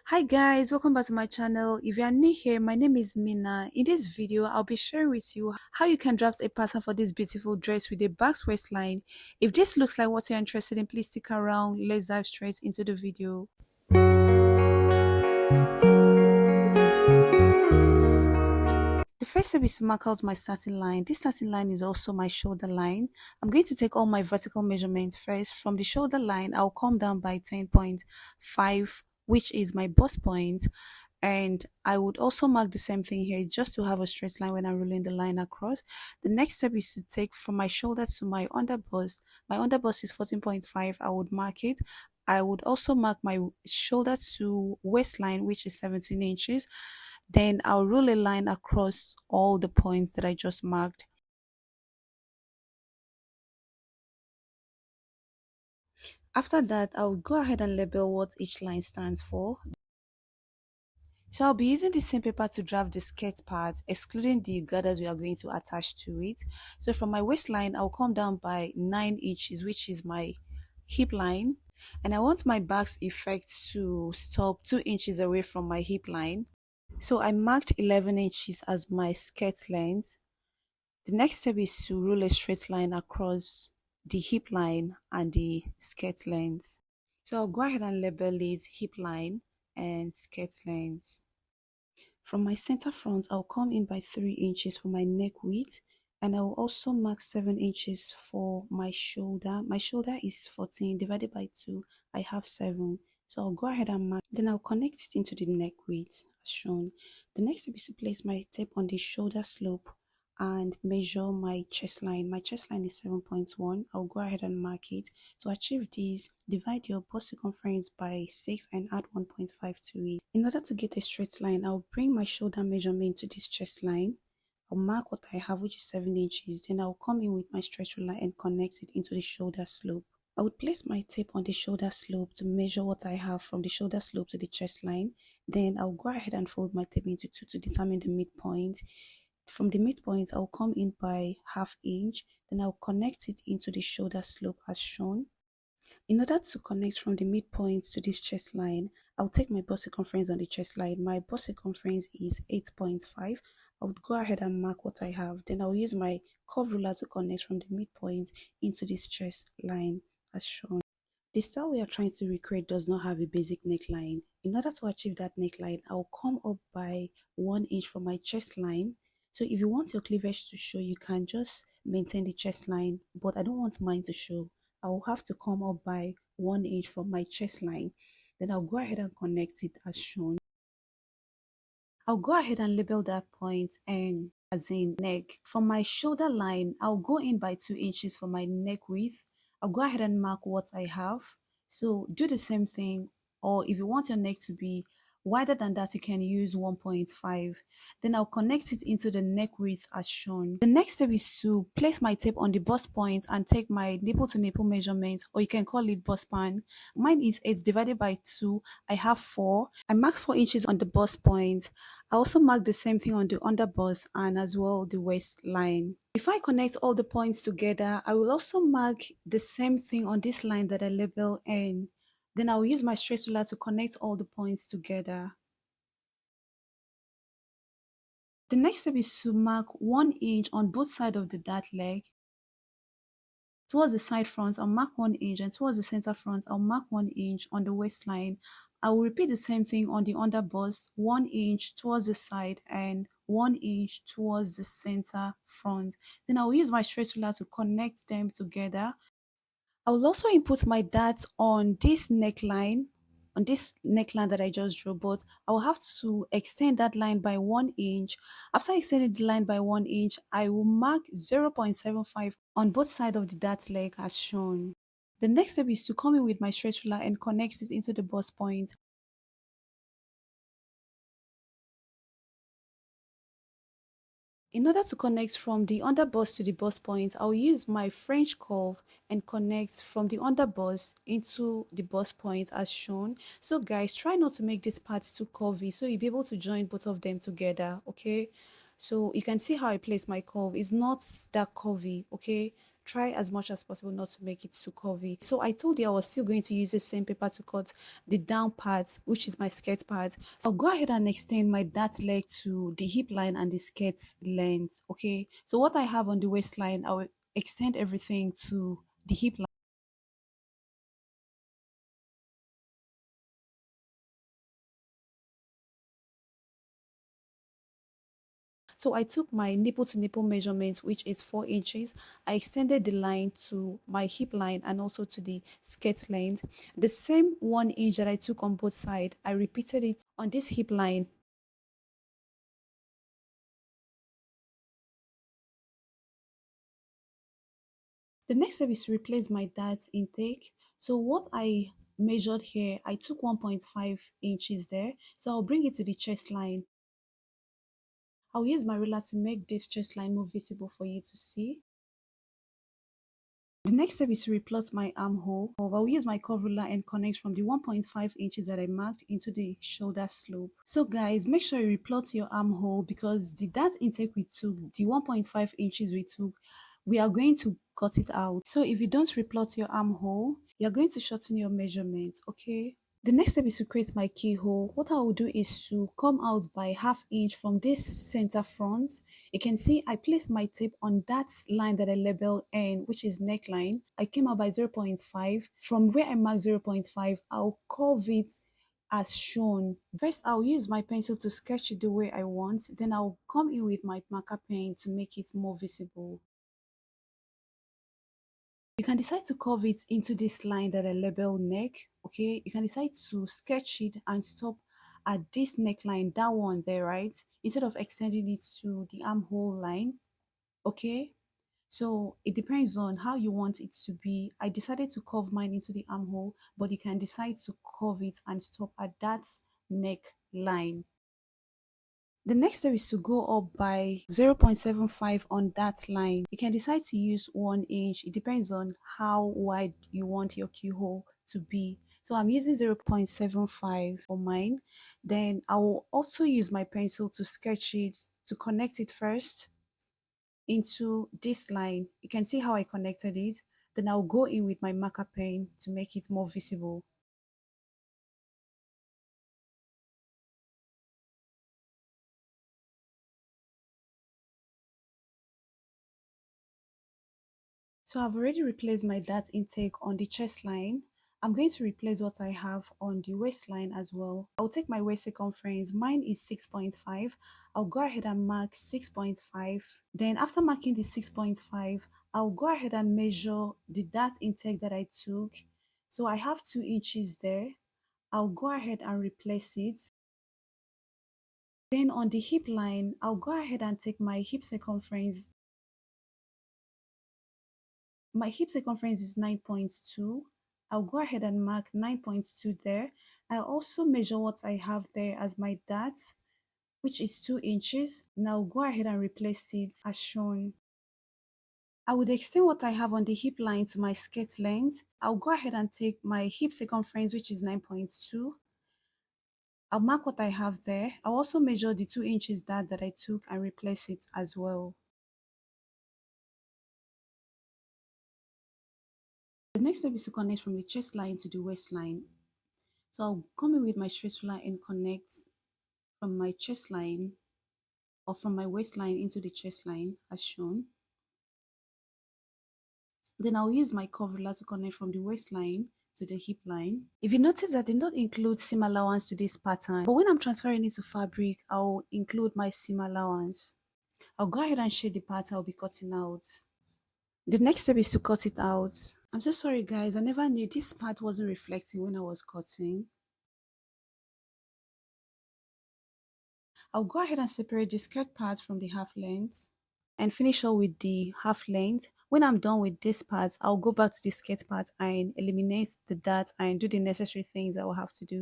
Hi guys, welcome back to my channel. If you are new here, my name is Mina. In this video, I'll be sharing with you how you can draft a pattern for this beautiful dress with a basque waistline. If this looks like what you're interested in, please stick around. Let's dive straight into the video. The first step is to mark out my starting line. This starting line is also my shoulder line. I'm going to take all my vertical measurements first. From the shoulder line, I'll come down by 10.5, which is my bust point. And I would also mark the same thing here just to have a straight line when I'm rolling the line across. The next step is to take from my shoulder to my underbust. My underbust is 14.5. I would mark it. I would also mark my shoulder to waistline, which is 17 inches. Then I'll roll a line across all the points that I just marked. After that, I'll go ahead and label what each line stands for. So I'll be using the same paper to draft the skirt part, excluding the girders we are going to attach to it. So from my waistline, I'll come down by 9 inches, which is my hip line. And I want my back's effect to stop 2 inches away from my hip line. So I marked 11 inches as my skirt length. The next step is to roll a straight line across the hip line and the skirt length. So I'll go ahead and label it hip line and skirt length. From my center front, I'll come in by 3 inches for my neck width, and I will also mark 7 inches for my shoulder. My shoulder is 14 divided by 2. I have 7. So I'll go ahead and mark. Then I'll connect it into the neck width as shown. The next step is to place my tape on the shoulder slope and measure my chest line. My chest line is 7.1. I'll go ahead and mark it. To achieve this, divide your bust circumference by 6 and add 1.5 to it. In order to get a straight line, I'll bring my shoulder measurement to this chest line. I'll mark what I have, which is 7 inches. Then I'll come in with my stretch ruler and connect it into the shoulder slope. I would place my tape on the shoulder slope to measure what I have from the shoulder slope to the chest line. Then I'll go ahead and fold my tape into 2 to determine the midpoint. From the midpoint, I'll come in by ½ inch. Then I'll connect it into the shoulder slope as shown. In order to connect from the midpoint to this chest line, I'll take my bust circumference on the chest line. My bust circumference is 8.5. I would go ahead and mark what I have. Then I'll use my curve ruler to connect from the midpoint into this chest line as shown. The style we are trying to recreate does not have a basic neckline. In order to achieve that neckline, I'll come up by 1 inch from my chest line. So if you want your cleavage to show, you can just maintain the chest line, but I don't want mine to show. I will have to come up by 1 inch from my chest line. Then I'll go ahead and connect it as shown. I'll go ahead and label that point and as in neck. From my shoulder line, I'll go in by 2 inches for my neck width. I'll go ahead and mark what I have. So do the same thing, or if you want your neck to be wider than that, you can use 1.5. Then I'll connect it into the neck width as shown. The next step is to place my tape on the bust point and take my nipple to nipple measurement, or you can call it bust span. Mine is 8 divided by 2. I have 4. I marked 4 inches on the bust point. I also marked the same thing on the underbust and as well the waistline. Before I connect all the points together, I will also mark the same thing on this line that I label N. Then I'll use my straight ruler to connect all the points together. The next step is to mark 1 inch on both sides of the dart leg. Towards the side front, I'll mark 1 inch, and towards the center front, I'll mark 1 inch on the waistline. I will repeat the same thing on the underbust, 1 inch towards the side and 1 inch towards the center front. Then I'll use my straight ruler to connect them together. I will also input my dart on this neckline that I just drew, but I will have to extend that line by 1 inch. After extending the line by 1 inch, I will mark 0.75 on both sides of the dart leg as shown. The next step is to come in with my straight ruler and connect it into the bust point. In order to connect from the underbust to the bust point, I'll use my French curve and connect from the underbust into the bust point as shown. So guys, try not to make this part too curvy so you'll be able to join both of them together, okay? So you can see how I place my curve. It's not that curvy, okay? try as much as possible not to make it too curvy. So I told you I was still going to use the same paper to cut the down part, which is my skirt part. So I'll go ahead and extend my dart leg to the hip line and the skirt length. Okay, so what I have on the waistline, I will extend everything to the hip line. So I took my nipple to nipple measurement, which is 4 inches. I extended the line to my hip line and also to the skirt length. The same 1 inch that I took on both sides, I repeated it on this hip line. The next step is to replace my dart intake. So what I measured here, I took 1.5 inches there. So I'll bring it to the chest line. I'll use my ruler to make this chest line more visible for you to see. The next step is to replot my armhole. I will use my curve ruler and connect from the 1.5 inches that I marked into the shoulder slope. So guys, make sure you replot your armhole because the dart intake we took, the 1.5 inches we took, we are going to cut it out. So if you don't replot your armhole, you're going to shorten your measurement, okay? The next step is to create my keyhole. What I will do is to come out by half inch from this center front. You can see I placed my tape on that line that I label N, which is neckline. I came out by 0.5. From where I marked 0.5, I'll curve it as shown. First, I'll use my pencil to sketch it the way I want. Then I'll come in with my marker pen to make it more visible. You can decide to curve it into this line that I label neck, okay? You can decide to sketch it and stop at this neckline, that one there, right? Instead of extending it to the armhole line, okay? So it depends on how you want it to be. I decided to curve mine into the armhole, but you can decide to curve it and stop at that neck line. The next step is to go up by 0.75 on that line. You can decide to use 1 inch. It depends on how wide you want your keyhole to be. So I'm using 0.75 for mine. Then I will also use my pencil to sketch it, to connect it first into this line. You can see how I connected it. Then I'll go in with my marker pen to make it more visible. So I've already replaced my dart intake on the chest line. I'm going to replace what I have on the waistline as well. I'll take my waist circumference. Mine is 6.5. I'll go ahead and mark 6.5. Then after marking the 6.5, I'll go ahead and measure the dart intake that I took. So I have 2 inches there. I'll go ahead and replace it. Then on the hip line, I'll go ahead and take my hip circumference. My hip circumference is 9.2. I'll go ahead and mark 9.2 there. I'll also measure what I have there as my dart, which is 2 inches. Now go ahead and replace it as shown. I would extend what I have on the hip line to my skirt length. I'll go ahead and take my hip circumference, which is 9.2. I'll mark what I have there. I'll also measure the 2 inches dart that I took and replace it as well. The next step is to connect from the chest line to the waistline. So I'll come in with my straight ruler and connect from my chest line or from my waistline into the chest line as shown. Then I'll use my curve ruler to connect from the waistline to the hip line. If you notice that I did not include seam allowance to this pattern, but when I'm transferring it to fabric, I'll include my seam allowance. I'll go ahead and shade the part I'll be cutting out. The next step is to cut it out. I'm so sorry guys, I never knew this part wasn't reflecting when I was cutting. I'll go ahead and separate the skirt part from the half length and finish up with the half length. When I'm done with this part, I'll go back to the skirt part and eliminate the dart and do the necessary things I will have to do.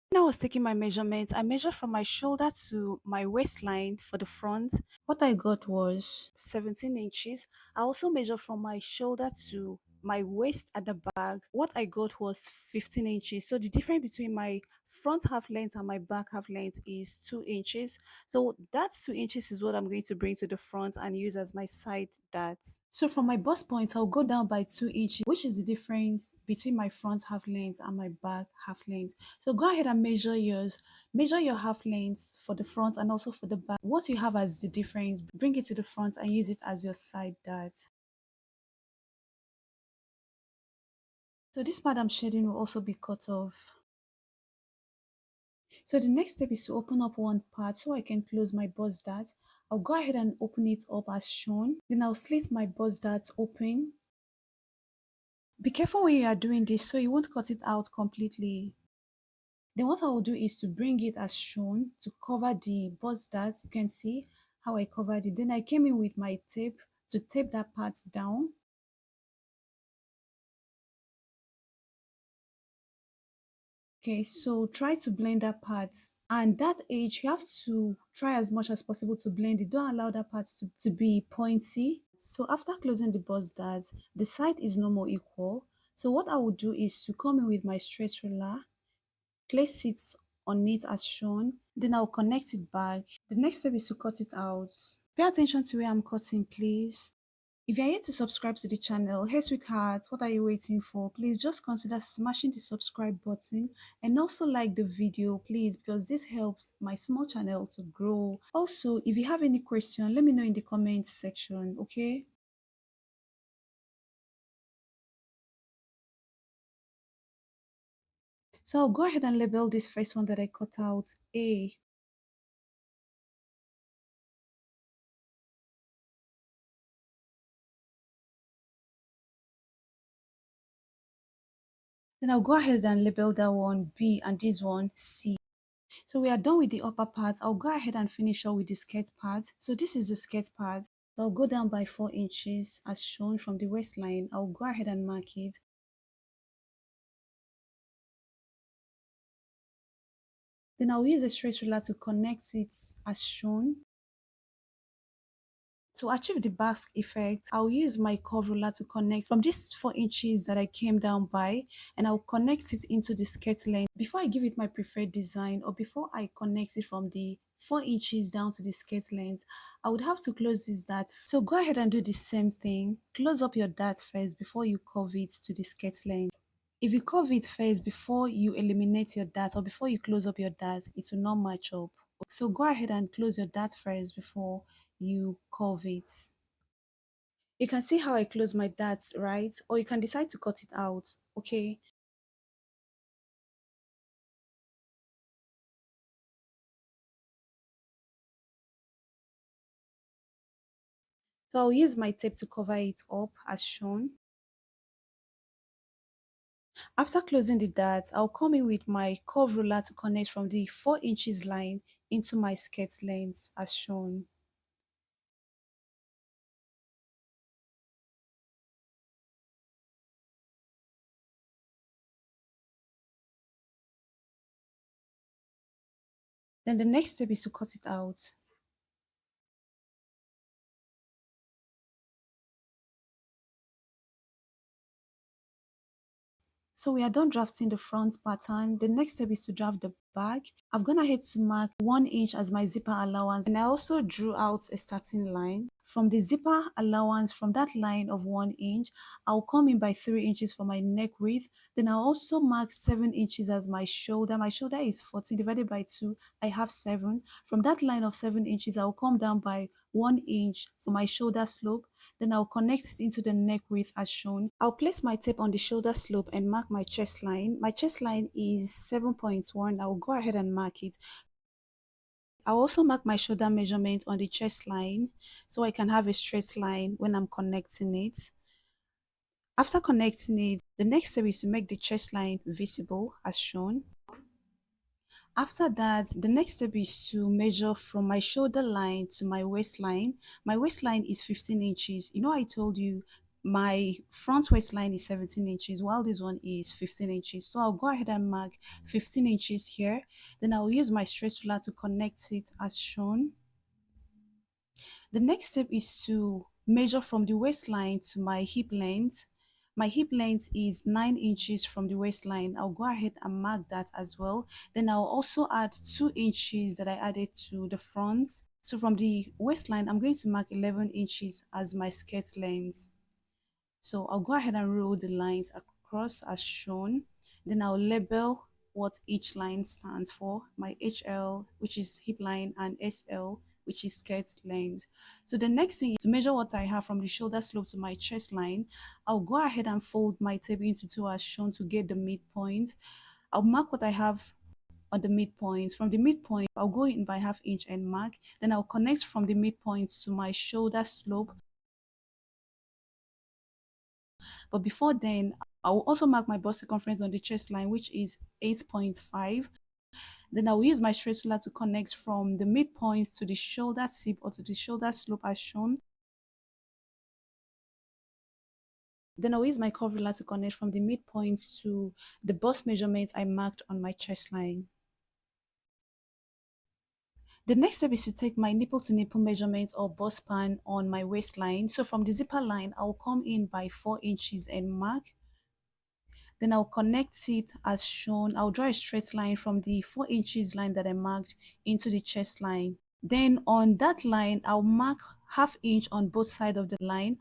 When I was taking my measurement, I measured from my shoulder to my waistline for the front. What I got was 17 inches. I also measured from my shoulder to my waist at the back, what I got was 15 inches. So the difference between my front half length and my back half length is 2 inches. So that 2 inches is what I'm going to bring to the front and use as my side dart. So from my bust point, I'll go down by 2 inches, which is the difference between my front half length and my back half length. So go ahead and measure yours. Measure your half lengths for the front and also for the back. What you have as the difference, bring it to the front and use it as your side dart. So this part I'm shading will also be cut off. So the next step is to open up one part so I can close my bust dart. I'll go ahead and open it up as shown. Then I'll slit my bust dart open. Be careful when you are doing this so you won't cut it out completely. Then what I will do is to bring it as shown to cover the bust dart. You can see how I covered it. Then I came in with my tape to tape that part down. Okay, so try to blend that part. And that edge, you have to try as much as possible to blend it. Don't allow that part to be pointy. So after closing the bust dart, the side is no more equal. So what I will do is to come in with my straight ruler, place it on it as shown, then I'll connect it back. The next step is to cut it out. Pay attention to where I'm cutting, please. If you're yet to subscribe to the channel, hey sweetheart, what are you waiting for? Please just consider smashing the subscribe button and also like the video, please, because this helps my small channel to grow. Also, if you have any question, let me know in the comments section, okay? So I'll go ahead and label this first one that I cut out A. Then I'll go ahead and label that one B and this one C. So we are done with the upper part. I'll go ahead and finish up with the skirt part. So this is the skirt part. So I'll go down by 4 inches as shown from the waistline. I'll go ahead and mark it. Then I'll use a straight ruler to connect it as shown. To achieve the basque effect, I'll use my curve ruler to connect from these 4 inches that I came down by, and I'll connect it into the skirt length. Before I give it my preferred design, or before I connect it from the 4 inches down to the skirt length, I would have to close this dart. So go ahead and do the same thing. Close up your dart first before you curve it to the skirt length. If you curve it first before you eliminate your dart or before you close up your dart, it will not match up. So go ahead and close your dart first before you curve it. You can see how I close my darts, right? Or you can decide to cut it out, okay? So I'll use my tape to cover it up as shown. After closing the dart, I'll come in with my curve ruler to connect from the 4 inches line into my skirt length as shown. Then the next step is to cut it out. So we are done drafting the front pattern. The next step is to draft the back. I've gone ahead to mark 1 inch as my zipper allowance, and I also drew out a starting line. From the zipper allowance, from that line of 1 inch, I'll come in by 3 inches for my neck width. Then I'll also mark 7 inches as my shoulder. My shoulder is 14 divided by 2. I have 7. From that line of 7 inches, I'll come down by 1 inch for my shoulder slope. Then I'll connect it into the neck width as shown. I'll place my tape on the shoulder slope and mark my chest line. My chest line is 7.1. I'll go ahead and mark it. I'll also mark my shoulder measurement on the chest line so I can have a straight line when I'm connecting it. After connecting it, the next step is to make the chest line visible as shown. After that, the next step is to measure from my shoulder line to my waistline. My waistline is 15 inches. You know, I told you my front waistline is 17 inches while this one is 15 inches. So I'll go ahead and mark 15 inches here. Then I'll use my straight ruler to connect it as shown. The next step is to measure from the waistline to my hip length. My hip length is 9 inches from the waistline. I'll go ahead and mark that as well. Then I'll also add 2 inches that I added to the front. So from the waistline, I'm going to mark 11 inches as my skirt length. So I'll go ahead and roll the lines across as shown. Then I'll label what each line stands for. My HL, which is hip line, and SL, which is skirt length. So the next thing is to measure what I have from the shoulder slope to my chest line. I'll go ahead and fold my tape into two as shown to get the midpoint. I'll mark what I have on the midpoint. From the midpoint, I'll go in by half inch and mark. Then I'll connect from the midpoint to my shoulder slope. But before then, I will also mark my bust circumference on the chest line, which is 8.5. Then I will use my straight ruler to connect from the midpoint to the shoulder tip or to the shoulder slope as shown. Then I'll use my curve ruler to connect from the midpoint to the bust measurement I marked on my chest line. The next step is to take my nipple to nipple measurement or bust span on my waistline. So from the zipper line, I'll come in by 4 inches and mark. Then I'll connect it as shown. I'll draw a straight line from the 4 inches line that I marked into the chest line. Then on that line, I'll mark half inch on both sides of the line.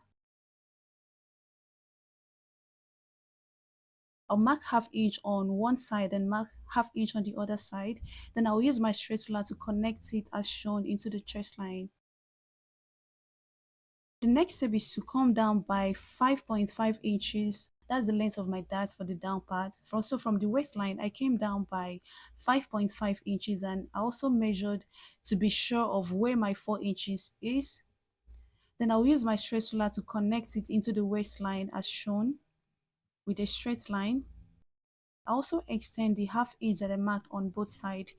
I'll mark half inch on one side and mark half inch on the other side. Then I'll use my straight ruler to connect it as shown into the chest line. The next step is to come down by 5.5 inches. That's the length of my dart for the down part. So from the waistline, I came down by 5.5 inches and I also measured to be sure of where my 4 inches is. Then I'll use my straight ruler to connect it into the waistline as shown with a straight line. I also extend the half inch that I marked on both sides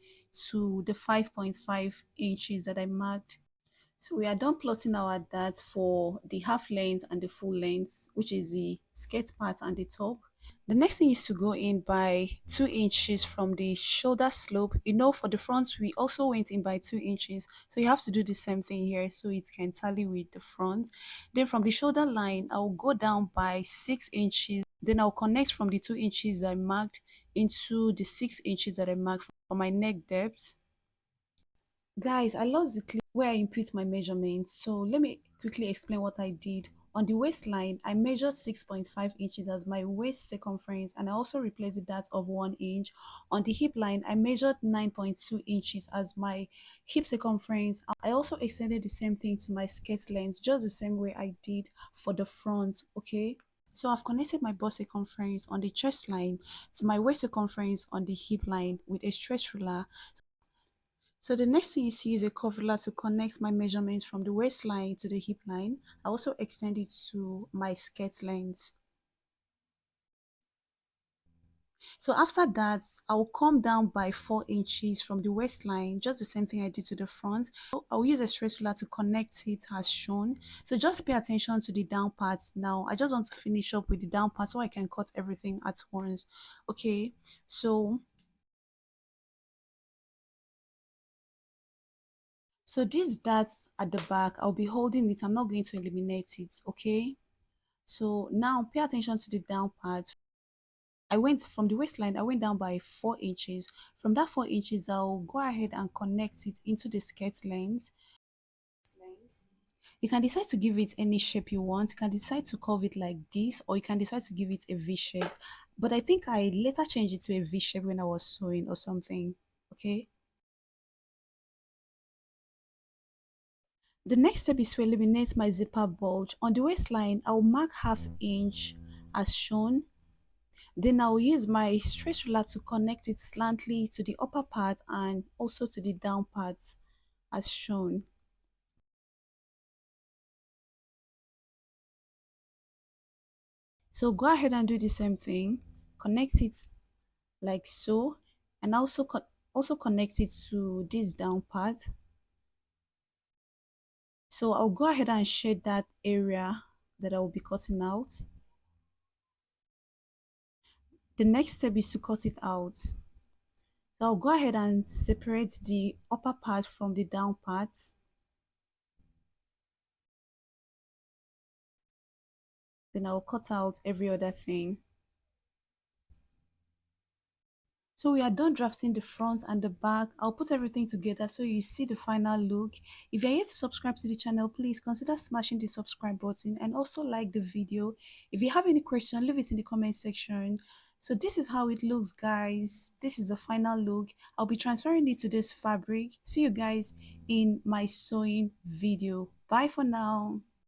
to the 5.5 inches that I marked. So we are done plotting our dart for the half length and the full length, which is the skirt part and the top. The next thing is to go in by 2 inches from the shoulder slope. You know, for the front, we also went in by 2 inches. So you have to do the same thing here so it can tally with the front. Then from the shoulder line, I'll go down by 6 inches. Then I'll connect from the 2 inches I marked into the 6 inches that I marked for my neck depth. Guys, I lost the clip where I input my measurements, so let me quickly explain what I did. On the waistline, I measured 6.5 inches as my waist circumference and I also replaced that of 1 inch. On the hip line, I measured 9.2 inches as my hip circumference. I also extended the same thing to my skirt length, just the same way I did for the front, okay? So I've connected my bust circumference on the chest line to my waist circumference on the hip line with a stretch ruler. So the next thing is to use a curve ruler to connect my measurements from the waistline to the hip line. I also extend it to my skirt length. So after that, I'll come down by 4 inches from the waistline, just the same thing I did to the front. So I'll use a straight ruler to connect it as shown. So just pay attention to the down part now. I just want to finish up with the down part so I can cut everything at once. Okay, so this darts at the back, I'll be holding it. I'm not going to eliminate it, okay? So now pay attention to the down part. I went from the waistline, I went down by 4 inches. From that 4 inches, I'll go ahead and connect it into the skirt length. You can decide to give it any shape you want. You can decide to curve it like this, or you can decide to give it a V shape. But I think I later changed it to a V shape when I was sewing or something, okay? The next step is to eliminate my zipper bulge. On the waistline, I'll mark half inch as shown. Then I'll use my straight ruler to connect it slantly to the upper part and also to the down part as shown. So go ahead and do the same thing. Connect it like so, and also connect it to this down part. So I'll go ahead and shade that area that I will be cutting out. The next step is to cut it out. So I'll go ahead and separate the upper part from the down part. Then I'll cut out every other thing. So we are done drafting the front and the back. I'll put everything together so you see the final look. If you're yet to subscribe to the channel, please consider smashing the subscribe button and also like the video. If you have any question, leave it in the comment section. So this is how it looks, guys. This is the final look. I'll be transferring it to this fabric. See you guys in my sewing video. Bye for now.